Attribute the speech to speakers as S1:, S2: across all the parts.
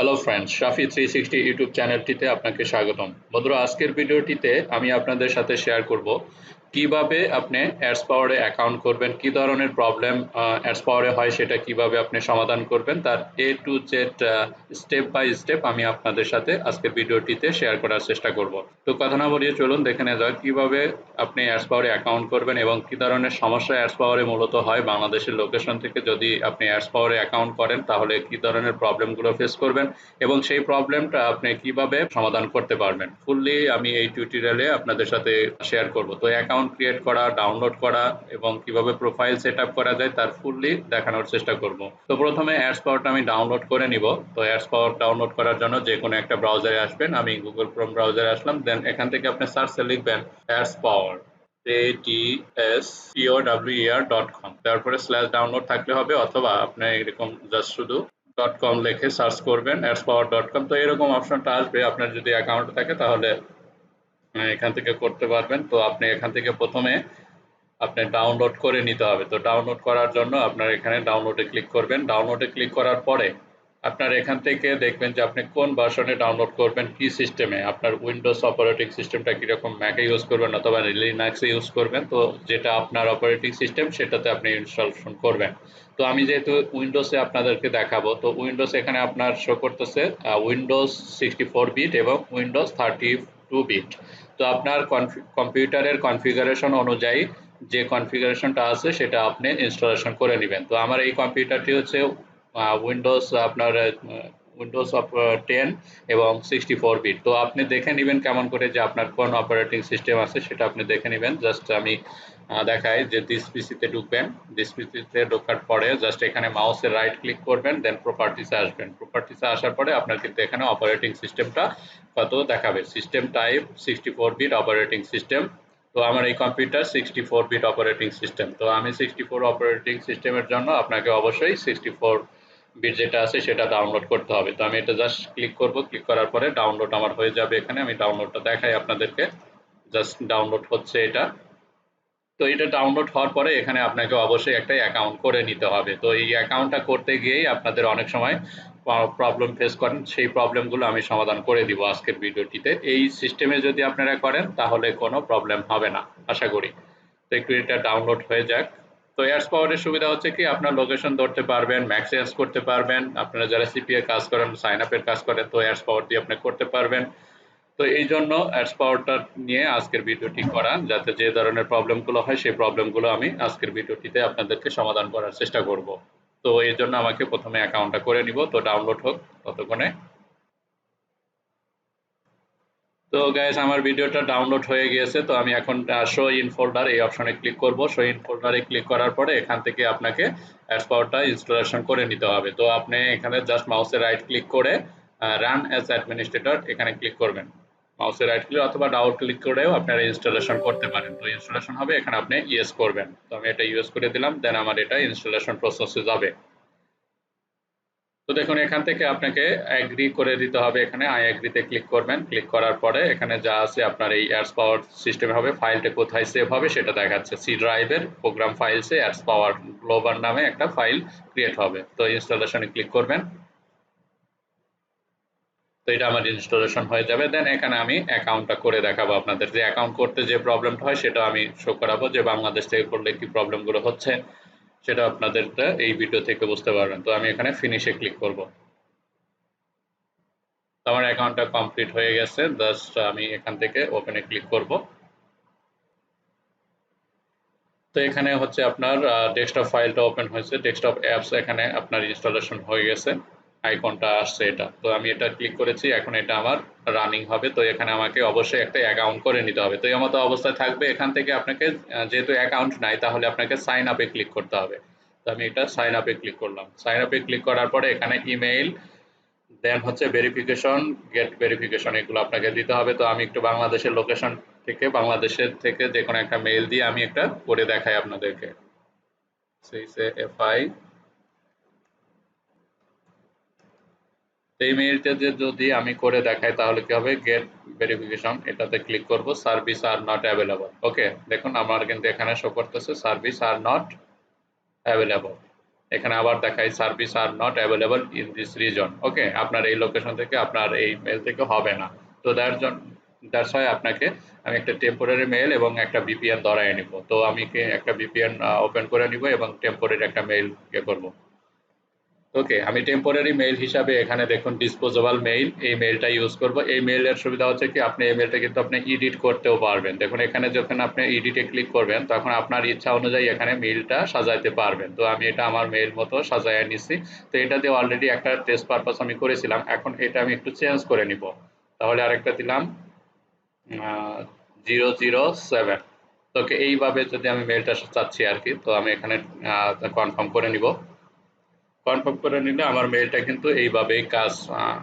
S1: Hello friends, শাফি 360 YouTube চ্যানেলটিতে আপনাকে স্বাগতম। বন্ধুরা, আজকের ভিডিওটিতে আমি আপনাদের সাথে শেয়ার করব কিভাবে আপনি অ্যাডসপাওয়ারে অ্যাকাউন্ট করবেন, কি ধরনের প্রবলেম অ্যাডসপাওয়ারে হয় সেটা কিভাবে আপনি সমাধান করবেন, তার A to Z step by step আমি আপনাদের সাথে আজকের ভিডিওটিতে শেয়ার করার চেষ্টা করব। তো কথা না বলিয়ে চলুন দেখে নেওয়া যাক কিভাবে আপনি অ্যাডসপাওয়ারে অ্যাকাউন্ট করবেন এবং কি ধরনের সমস্যা অ্যাডসপাওয়ারে মূলত হয় বাংলাদেশের লোকেশন থেকে। যদি আপনি অ্যাডসপাওয়ারে অ্যাকাউন্ট করেন তাহলে কি ধরনের প্রবলেমগুলো ফেস করবেন এবং সেই প্রবলেমটা আপনি কিভাবে সমাধান করতে পারবেন, ফুললি আমি এই টিউটোরিয়ালে আপনাদের সাথে শেয়ার করব। তো অ্যাকাউন্ট ক্রিয়েট করা, ডাউনলোড করা এবং কিভাবে প্রোফাইল সেট আপ করা যায় তার ফুললি দেখানোর চেষ্টা করব। তো প্রথমে অ্যাডসপাওয়ারটা আমি ডাউনলোড করে নিব। তো অ্যাডসপাওয়ার ডাউনলোড করার জন্য যে কোনো একটা ব্রাউজারে আসবেন। আমি গুগল ক্রোম ব্রাউজারে আসলাম, দেন এখান থেকে আপনি সার্চে লিখবেন অ্যাডসপাওয়ার adspower.com, তারপরে স্ল্যাশ ডাউনলোড থাকলে হবে, অথবা আপনি এরকম জাস্ট শুধু .com লিখে সার্চ করবেন adspower.com। তো এরকম অপশনটা আসবে। আপনার যদি অ্যাকাউন্ট থাকে তাহলে এখান থেকে করতে পারবেন। তো আপনি এখান থেকে প্রথমে আপনি ডাউনলোড করে নিতে হবে। তো ডাউনলোড করার জন্য আপনার এখানে ডাউনলোডে ক্লিক করবেন। ডাউনলোডে ক্লিক করার পরে আপনার এখান থেকে দেখবেন যে আপনি কোন ভার্সনে ডাউনলোড করবেন, কি সিস্টেমে, আপনার উইন্ডোজ অপারেটিং সিস্টেমটা কীরকম, ম্যাকে ইউজ করবেন অথবা লিনাক্সে ইউজ করবেন। তো যেটা আপনার অপারেটিং সিস্টেম সেটাতে আপনি ইনস্টলেশন করবেন। তো আমি যেহেতু উইন্ডোজে আপনাদেরকে দেখাবো, তো উইন্ডোজ এখানে আপনার শো করতেছে উইন্ডোজ 64 বিট এবং উইন্ডোজ 32 বিট। তো আপনার কম্পিউটারের কনফিগারেশন অনুযায়ী যে কনফিগারেশনটা আছে সেটা আপনি ইনস্টলেশন করে নেবেন। তো আমার এই কম্পিউটারটি হচ্ছে উইন্ডোজ আপনার উইন্ডোজ 10 এবং 64 বিট। তো আপনি দেখে নেবেন কেমন করে যে আপনার কোন অপারেটিং সিস্টেম আছে সেটা আপনি দেখে নেবেন। জাস্ট আমি দেখাই যে দিস পিসিতে ঢুকবেন। দিস পিসিতে ঢোকার পরে জাস্ট এখানে মাউসের রাইট ক্লিক করবেন, দেন প্রপার্টিসে আসবেন। প্রপার্টিসে আসার পরে আপনার কিন্তু এখানে অপারেটিং সিস্টেমটা কত দেখাবে, system type 64 bit operating system. তো আমার এই কম্পিউটার 64 বিট অপারেটিং সিস্টেম। তো আমি 64 অপারেটিং সিস্টেমের জন্য আপনাকে অবশ্যই 64 বিট যেটা আছে সেটা ডাউনলোড করতে হবে। তো আমি এটা জাস্ট ক্লিক করব। ক্লিক করার পরে ডাউনলোড আমার হয়ে যাবে। এখানে আমি ডাউনলোডটা দেখাই আপনাদেরকে। জাস্ট ডাউনলোড হচ্ছে এটা। তো এটা ডাউনলোড হওয়ার পরে এখানে আপনাকে অবশ্যই একটা অ্যাকাউন্ট করে নিতে হবে। তো এই অ্যাকাউন্টটা করতে গিয়েই আপনাদের অনেক সময় প্রবলেম ফেস করেন, সেই প্রবলেমগুলো আমি সমাধান করে দিব আজকের ভিডিওটিতে। এই সিস্টেমে যদি আপনারা করেন তাহলে কোনো প্রবলেম হবে না আশা করি। তো একটু এটা ডাউনলোড হয়ে যাক। তো অ্যাডসপাওয়ারের সুবিধা হচ্ছে কি, আপনার লোকেশন ধরতে পারবেন, ম্যাক চেঞ্জ করতে পারবেন। আপনারা যারা সিপিএ কাজ করেন, সাইন আপের কাজ করেন, তো অ্যাডসপাওয়ার দিয়ে আপনি করতে পারবেন। তো এই জন্য অ্যাডসপাওয়ারটা নিয়ে আজকের ভিডিওটি করা, যাতে যে ধরনের প্রবলেমগুলো হয় সেই প্রবলেমগুলো আমি আজকের ভিডিওটিতে আপনাদেরকে সমাধান করার চেষ্টা করব। তো এই জন্য আমাকে প্রথমে অ্যাকাউন্টটা করে নিব। তো ডাউনলোড হোক ততক্ষণে। তো গাইস, আমার ভিডিওটা ডাউনলোড হয়ে গিয়েছে। তো আমি এখন শো ইন ফোল্ডার এই অপশনে ক্লিক করব। শো ইন ফোল্ডারে ক্লিক করার পরে এখান থেকে আপনাকে অ্যাডসপাওয়ারটা ইনস্টলেশন করে নিতে হবে। তো আপনি এখানে জাস্ট মাউসে রাইট ক্লিক করে রান অ্যাজ অ্যাডমিনিস্ট্রেটর এখানে ক্লিক করবেন। মাউসে রাইট ক্লিক অথবা ডাবল ক্লিক করেও আপনারা ইনস্টলেশন করতে পারেন। তো ইনস্টলেশন হবে, এখানে আপনি ইয়েস করবেন। তো আমি এটা ইউজ করে দিলাম, দেন আমার এটা ইনস্টলেশন প্রসেসে যাবে। তো দেখুন, এখান থেকে আপনাকে এগ্রি করে দিতে হবে। এখানে আই এগ্রিতে ক্লিক করবেন। ক্লিক করার পরে এখানে যা আছে আপনার এই অ্যাডসপাওয়ার সিস্টেমে হবে, ফাইলটা কোথায় সেভ হবে সেটা দেখাচ্ছে। সি ড্রাইভের প্রোগ্রাম ফাইলসে অ্যাডসপাওয়ার গ্লোবাল নামে একটা ফাইল ক্রিয়েট হবে। তো ইনস্টলেশনে ক্লিক করবেন। তো এটা আমার ইনস্টলেশন হয়ে যাবে। দেন এখানে আমি অ্যাকাউন্টটা করে দেখাবো আপনাদের। যে অ্যাকাউন্ট করতে যে প্রবলেমটা হয় সেটা আমি শো করাবো, যে বাংলাদেশ থেকে করলে কি প্রবলেমগুলো হচ্ছে সেটা আপনাদের এই ভিডিও থেকে বুঝতে পারবেন। তো আমি এখানে ফিনিশে ক্লিক করব। আমার অ্যাকাউন্টটা কমপ্লিট হয়ে গেছে। জাস্ট আমি এখান থেকে ওপেনে ক্লিক করব। তো এখানে হচ্ছে আপনার ডেস্কটপ ফাইলটা ওপেন হয়েছে। ডেস্কটপ অ্যাপস এখানে আপনার ইনস্টলেশন হয়ে গেছে, আইকনটা আসছে এটা। তো আমি এটা ক্লিক করেছি, এখন এটা আমার রানিং হবে। তো এখানে আমাকে অবশ্যই একটা অ্যাকাউন্ট করে নিতে হবে। তো এই মতো অবস্থায় থাকবে। এখান থেকে আপনাকে যেহেতু অ্যাকাউন্ট নাই তাহলে আপনাকে সাইন আপে ক্লিক করতে হবে। তো আমি এটা সাইন আপে ক্লিক করলাম। সাইন আপে ক্লিক করার পরে এখানে ইমেইল, দেন হচ্ছে ভেরিফিকেশন, গেট ভেরিফিকেশন, এগুলো আপনাকে দিতে হবে। তো আমি একটু বাংলাদেশের লোকেশন থেকে, বাংলাদেশের থেকে যে কোনো একটা মেইল দিয়ে আমি একটা করে দেখাই আপনাদেরকে। এফআই এই মেইলটা যদি আমি করে দেখাই তাহলে কি হবে, গেট ভেরিফিকেশন এটাতে ক্লিক করব। Service are not available. Okay, দেখুন আমার কিন্তু এখানে শো করতেছে সার্ভিস আর নট অ্যাভেলেবল। এখানে আবার দেখাই service are not available in this reason. Okay, আপনার এই লোকেশন থেকে আপনার এই মেল থেকে হবে না। তো দ্যাটস ওয়াই আপনাকে আমি একটা টেম্পোরারি মেল এবং একটা ভিপিএন ধরায় নিব। তো আমি একটা ভিপিএন ওপেন করে নিব এবং টেম্পোরারি একটা মেল করব। ওকে, আমি টেম্পোরারি মেইল হিসাবে এখানে দেখুন ডিসপোজেবল মেইল, এই মেইলটা ইউজ করব। এই মেইলের সুবিধা হচ্ছে কি আপনি এই মেইলটা কিন্তু আপনি এডিট করতেও পারবেন। দেখুন এখানে যখন আপনি এডিটে ক্লিক করবেন তখন আপনার ইচ্ছা অনুযায়ী এখানে মেইলটা সাজাইতে পারবেন। তো আমি এটা আমার মেইল মতো সাজায় নিছি। তো এটা দিয়ে অলরেডি একটা টেস্ট পারপাস আমি করেছিলাম। এখন এটা আমি একটু চেঞ্জ করে নিব। তাহলে আরেকটা দিলাম 007। তো এইভাবে যদি আমি মেইলটা চাচ্ছি আর কি, তো আমি এখানে কনফার্ম করে নিব। কনফার্ম করে নিলে আমার মেইলটা কিন্তু এইভাবেই কাজ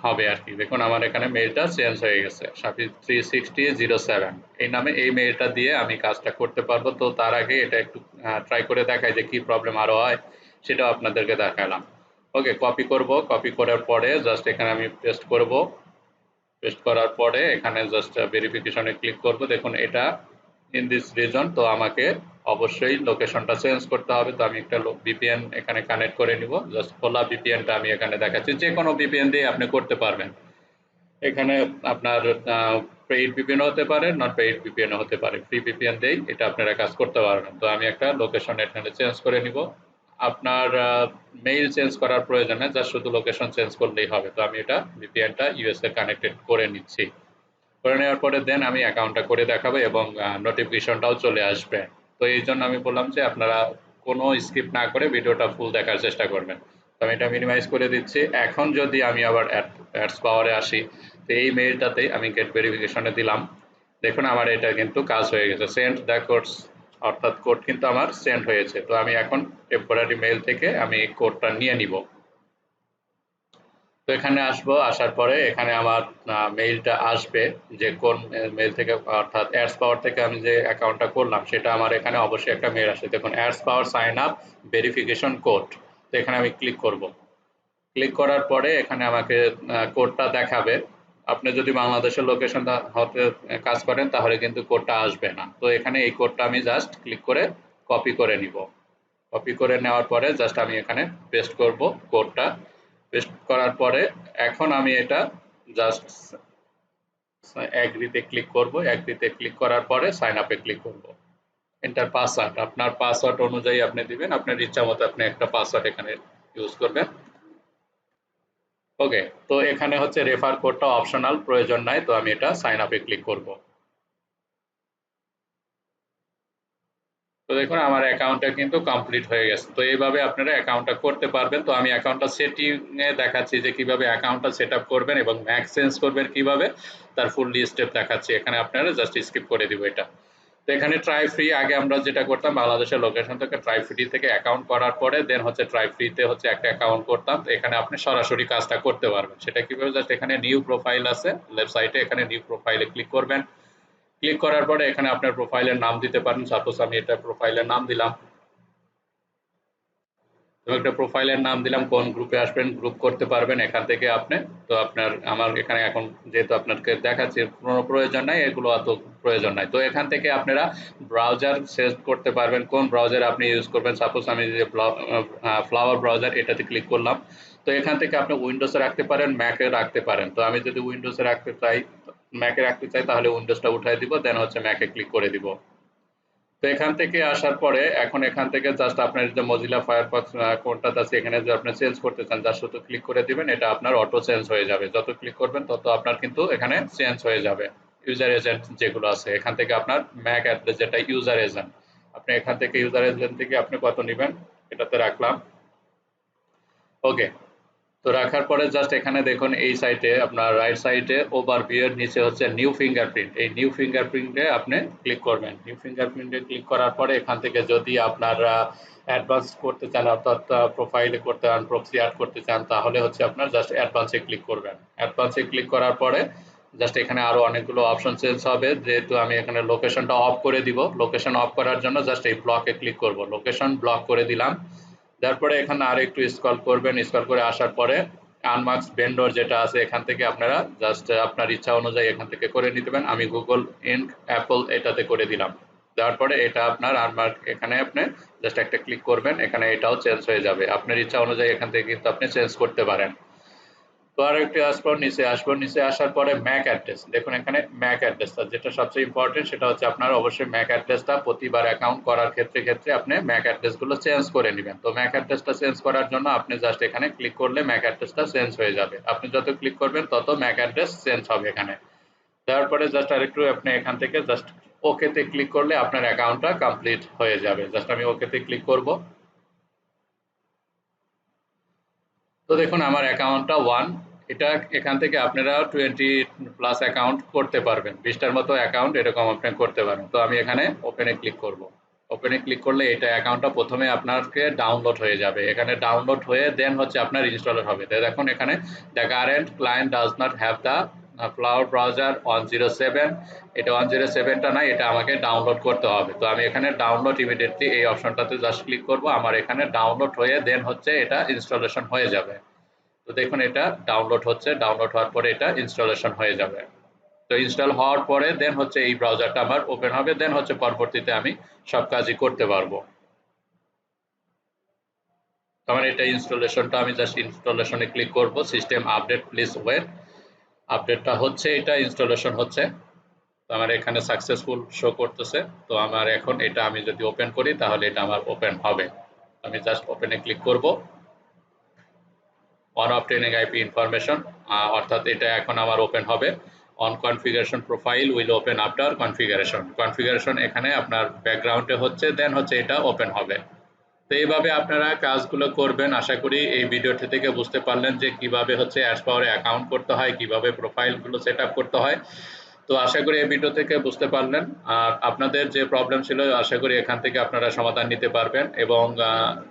S1: হবে আর কি। দেখুন আমার এখানে মেইলটা চেঞ্জ হয়ে গেছে, সাফি 36007 এই নামে এই মেইলটা দিয়ে আমি কাজটা করতে পারবো। তো তার আগে এটা একটু ট্রাই করে দেখাই যে কি প্রবলেম আরো হয়, সেটাও আপনাদেরকে দেখালাম। ওকে, কপি করব, কপি করার পরে জাস্ট এখানে আমি পেস্ট করব। পেস্ট করার পরে এখানে জাস্ট ভেরিফিকেশনে ক্লিক করব। দেখুন এটা ইন দিস রিজন, তো আমাকে অবশ্যই লোকেশনটা চেঞ্জ করতে হবে। তো আমি একটা ভিপিএন এখানে কানেক্ট করে নিব। জাস্ট খোলা ভিপিএনটা আমি এখানে দেখাচ্ছি, যে কোনো ভিপিএন দিয়ে আপনি করতে পারবেন। এখানে আপনার পেইড ভিপিএন হতে পারে, নট পেইড ভিপিএন হতে পারে, ফ্রি ভিপিএন দিয়েই এটা আপনারা কাজ করতে পারবেন। তো আমি একটা লোকেশন এখানে চেঞ্জ করে নিব। আপনার মেইল চেঞ্জ করার প্রয়োজন নেই, জাস্ট শুধু লোকেশন চেঞ্জ করলেই হবে। তো আমি এটা ভিপিএনটা ইউএসএ কানেক্টেড করে নিচ্ছি। করে নেওয়ার পরে দেন আমি অ্যাকাউন্টটা করে দেখাবো এবং নোটিফিকেশনটাও চলে আসবে। তো এই জন্য আমি বললাম যে আপনারা কোনো স্কিপ না করে ভিডিওটা ফুল দেখার চেষ্টা করবেন। তো আমি এটা মিনিমাইজ করে দিচ্ছি। এখন যদি আমি আবার অ্যাডস পাওয়ারে আসি, তো এই মেইলটাতেই আমি গেট ভেরিফিকেশনে দিলাম। দেখুন আমার এটা কিন্তু কাজ হয়ে গেছে, সেন্ড দ্য কোডস, অর্থাৎ কোড কিন্তু আমার সেন্ড হয়েছে। তো আমি এখন টেম্পোরারি মেইল থেকে আমি এই কোডটা নিয়ে নিব। তো এখানে আসবো, আসার পরে এখানে আমার মেইলটা আসবে যে কোন মেইল থেকে, অর্থাৎ অ্যাডস পাওয়ার থেকে আমি যে অ্যাকাউন্টটা করলাম সেটা আমার এখানে অবশ্যই একটা মেইল আসে। দেখুন ads power sine up verification code. তো এখানে আমি ক্লিক করব। ক্লিক করার পরে এখানে আমাকে কোডটা দেখাবে। আপনি যদি বাংলাদেশের লোকেশন হতে কাজ করেন তাহলে কিন্তু কোডটা আসবে না। তো এখানে এই কোডটা আমি জাস্ট ক্লিক করে কপি করে নিব। কপি করে নেওয়ার পরে জাস্ট আমি এখানে পেস্ট করব কোডটা। পেস্ট করার পরে এখন আমি এটা জাস্ট এগ্রিতে ক্লিক করব। এগ্রিতে ক্লিক করার পরে সাইন আপে ক্লিক করব। এন্টার পাসওয়ার্ড, আপনার পাসওয়ার্ড অনুযায়ী আপনি দিবেন, আপনার ইচ্ছা মতো আপনি একটা পাসওয়ার্ড এখানে ইউজ করবেন। ওকে, তো এখানে হচ্ছে রেফার কোডটা অপশনাল, প্রয়োজন নাই। তো আমি এটা সাইন আপে ক্লিক করব। তো দেখুন আমার অ্যাকাউন্টটা কিন্তু কমপ্লিট হয়ে গেছে। তো এইভাবে আপনারা অ্যাকাউন্টটা করতে পারবেন। তো আমি অ্যাকাউন্টটা সেটিংয়ে দেখাচ্ছি যে কিভাবে অ্যাকাউন্টটা সেট আপ করবেন এবং ম্যাক চেঞ্জ করবেন কিভাবে, তার ফুললি স্টেপ দেখাচ্ছি। এখানে আপনারা জাস্ট স্কিপ করে দিব এটা। তো এখানে ট্রাই ফ্রি, আগে আমরা যেটা করতাম বাংলাদেশের লোকেশন থেকে ট্রাই ফ্রি থেকে অ্যাকাউন্ট করার পরে দেন হচ্ছে ট্রাই ফ্রিতে হচ্ছে একটা অ্যাকাউন্ট করতাম। তো এখানে আপনি সরাসরি কাজটা করতে পারবেন। সেটা কিভাবে, জাস্ট এখানে নিউ প্রোফাইল আছে লেফট সাইডে, এখানে নিউ প্রোফাইলে ক্লিক করবেন। ক্লিক করার পরে এখানে আপনার প্রোফাইলের নাম দিতে পারেন। সাপোজ আমি এটা প্রোফাইলের নাম দিলাম। তো একটা প্রোফাইলের নাম দিলাম, কোন গ্রুপে আসবেন গ্রুপ করতে পারবেন এখান থেকে আপনি। তো আপনার আমার এখানে এখন যেহেতু আপনাকে দেখাচ্ছি কোনো প্রয়োজন নাই, এগুলো অত প্রয়োজন নাই। তো এখান থেকে আপনারা ব্রাউজার সিলেক্ট করতে পারবেন, কোন ব্রাউজার আপনি ইউজ করবেন। সাপোজ আমি যে ফ্লাওয়ার ব্রাউজার এটাতে ক্লিক করলাম। তো এখান থেকে আপনি উইন্ডোজে রাখতে পারেন, ম্যাকে রাখতে পারেন। তো আমি যদি উইন্ডোজে রাখতে চাই, ম্যাকে রাখতে চাই, তাহলে উইন্ডোজটা উঠাই দিব, দেন হচ্ছে ম্যাকে ক্লিক করে দিব। তো এখান থেকে আসার পরে এখন এখান থেকে জাস্ট আপনার যে মজিলা ফায়ারফক্স কোনটাতে আছে এখানে যে আপনি চেঞ্জ করতে চান জাস্ট শুধু ক্লিক করে দিবেন, এটা আপনার অটো চেঞ্জ হয়ে যাবে। যত ক্লিক করবেন তত আপনার কিন্তু এখানে চেঞ্জ হয়ে যাবে। ইউজার এজেন্ট যেগুলো আছে এখান থেকে আপনার ম্যাক অ্যাড্রেস যেটা ইউজার এজেন্ট, আপনি এখান থেকে ইউজার এজেন্ট থেকে আপনি কত নেবেন এটাতে রাখলাম। ওকে, তো রাখার পরে জাস্ট এখানে দেখুন এই সাইটে আপনার রাইট সাইডে ওভারভিউ এর নিচে হচ্ছে নিউ ফিঙ্গারপ্রিন্ট, এই নিউ ফিঙ্গারপ্রিন্টে আপনি ক্লিক করবেন। নিউ ফিঙ্গারপ্রিন্টে ক্লিক করার পরে এখান থেকে যদি আপনারা অ্যাডভান্স করতে চান, অর্থাৎ প্রোফাইলে করতে চান, প্রক্সি অ্যাড করতে চান, তাহলে হচ্ছে আপনার জাস্ট অ্যাডভান্সে ক্লিক করবেন। অ্যাডভান্সে ক্লিক করার পরে জাস্ট এখানে আরো অনেকগুলো অপশন চেঞ্জ হবে। যেহেতু আমি এখানে লোকেশনটা অফ করে দিব, লোকেশন অফ করার জন্য জাস্ট এই ব্লকে ক্লিক করব। লোকেশন ব্লক করে দিলাম। তারপরে এখানে আর একটু স্ক্রল করবেন, স্ক্রল করে আসার পরে আনমার্কস ভেন্ডর যেটা আছে এখান থেকে আপনারা জাস্ট আপনার ইচ্ছা অনুযায়ী এখান থেকে করে নিতে পারেন। আমি গুগল ইনক অ্যাপল এটাতে করে দিলাম। দেওয়ার পরে এটা আপনার আনমার্ক, এখানে আপনি জাস্ট একটা ক্লিক করবেন, এখানে এটাও চেঞ্জ হয়ে যাবে। আপনার ইচ্ছা অনুযায়ী এখান থেকে কিন্তু আপনি চেঞ্জ করতে পারেন। তো আর একটু আসবো নিচে, নিচে আসার পরে ম্যাক অ্যাড্রেস। দেখুন এখানে ম্যাক অ্যাড্রেসটা যেটা সবচেয়ে ইম্পর্টেন্ট, সেটা হচ্ছে আপনার অবশ্যই ম্যাক অ্যাড্রেসটা প্রতিবার অ্যাকাউন্ট করার ক্ষেত্রে আপনি ম্যাক অ্যাড্রেসগুলো চেঞ্জ করে নেবেন। তো ম্যাক অ্যাড্রেসটা চেঞ্জ করার জন্য আপনি জাস্ট এখানে ক্লিক করলে ম্যাক অ্যাড্রেসটা চেঞ্জ হয়ে যাবে। আপনি যত ক্লিক করবেন তত ম্যাক অ্যাড্রেস চেঞ্জ হবে এখানে। দেওয়ার পরে জাস্ট আরেকটু আপনি এখান থেকে জাস্ট ওকেতে ক্লিক করলে আপনার অ্যাকাউন্টটা কমপ্লিট হয়ে যাবে। জাস্ট আমি ওকেতে ক্লিক করব। তো দেখুন আমার অ্যাকাউন্টটা 1, এটা এখান থেকে আপনারা 20+ অ্যাকাউন্ট করতে পারবেন, 20টার মতো অ্যাকাউন্ট এরকম আপনি করতে পারেন। তো আমি এখানে ওপেনে ক্লিক করব। ওপেনে ক্লিক করলে এটা অ্যাকাউন্টটা প্রথমে আপনাকে ডাউনলোড হয়ে যাবে, এখানে ডাউনলোড হয়ে দেন হচ্ছে আপনার ইনস্টলার হবে। তো দেখুন এখানে the current client does not have the cloud browser 107, এটা 107টা না, এটা আমাকে ডাউনলোড করতে হবে। তো আমি এখানে ডাউনলোড ইমিডিয়েটলি এই অপশনটাতে জাস্ট ক্লিক করব, আমার এখানে ডাউনলোড হয়ে দেন হচ্ছে এটা ইনস্টলেশন হয়ে যাবে। তো দেখুন এটা ডাউনলোড হচ্ছে, ডাউনলোড হওয়ার পরে এটা ইনস্টলেশন হয়ে যাবে। তো ইনস্টল হওয়ার পরে দেন হচ্ছে এই ব্রাউজারটা আমার ওপেন হবে, দেন হচ্ছে পরবর্তীতে আমি সব কাজই করতে পারবো। তো আমার এটা ইনস্টলেশনটা, আমি জাস্ট ইনস্টলেশনে ক্লিক করব, সিস্টেম আপডেট প্লিজ ওয়েট। আপডেটটা হচ্ছে, এটা ইনস্টলেশন হচ্ছে। তো আমার এখানে সাকসেসফুল শো করতেছে। তো আমার এখন এটা আমি যদি ওপেন করি তাহলে এটা আমার ওপেন হবে। আমি জাস্ট ওপেনে ক্লিক করব। অন অবটেনিং আইপি ইনফরমেশন, অর্থাৎ এটা এখন আমার ওপেন হবে। On configuration profile will open after configuration, configuration এখানে আপনার ব্যাকগ্রাউন্ডে হচ্ছে, দেন হচ্ছে এটা ওপেন হবে। তো এইভাবে আপনারা কাজগুলো করবেন। আশা করি এই ভিডিওটি থেকে বুঝতে পারলেন যে কিভাবে হচ্ছে অ্যাডসপাওয়ারে অ্যাকাউন্ট করতে হয়, কিভাবে প্রোফাইলগুলো সেট আপ করতে হয়। তো আশা করি এই ভিডিও থেকে বুঝতে পারলেন। আর আপনাদের যে প্রবলেম ছিল আশা করি এখান থেকে আপনারা সমাধান নিতে পারবেন, এবং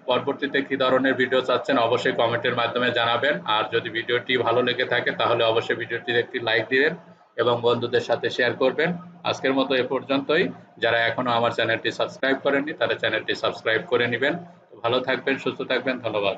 S1: পরবর্তীতে কি ধরনের ভিডিও চাচ্ছেন অবশ্যই কমেন্টের মাধ্যমে জানাবেন। আর যদি ভিডিওটি ভালো লেগে থাকে তাহলে অবশ্যই ভিডিওটিতে একটি লাইক দিবেন এবং বন্ধুদের সাথে শেয়ার করবেন। আজকের মতো এ পর্যন্তই। যারা এখনো আমার চ্যানেলটি সাবস্ক্রাইব করেননি তারা চ্যানেলটি সাবস্ক্রাইব করে নেবেন। ভালো থাকবেন, সুস্থ থাকবেন, ধন্যবাদ।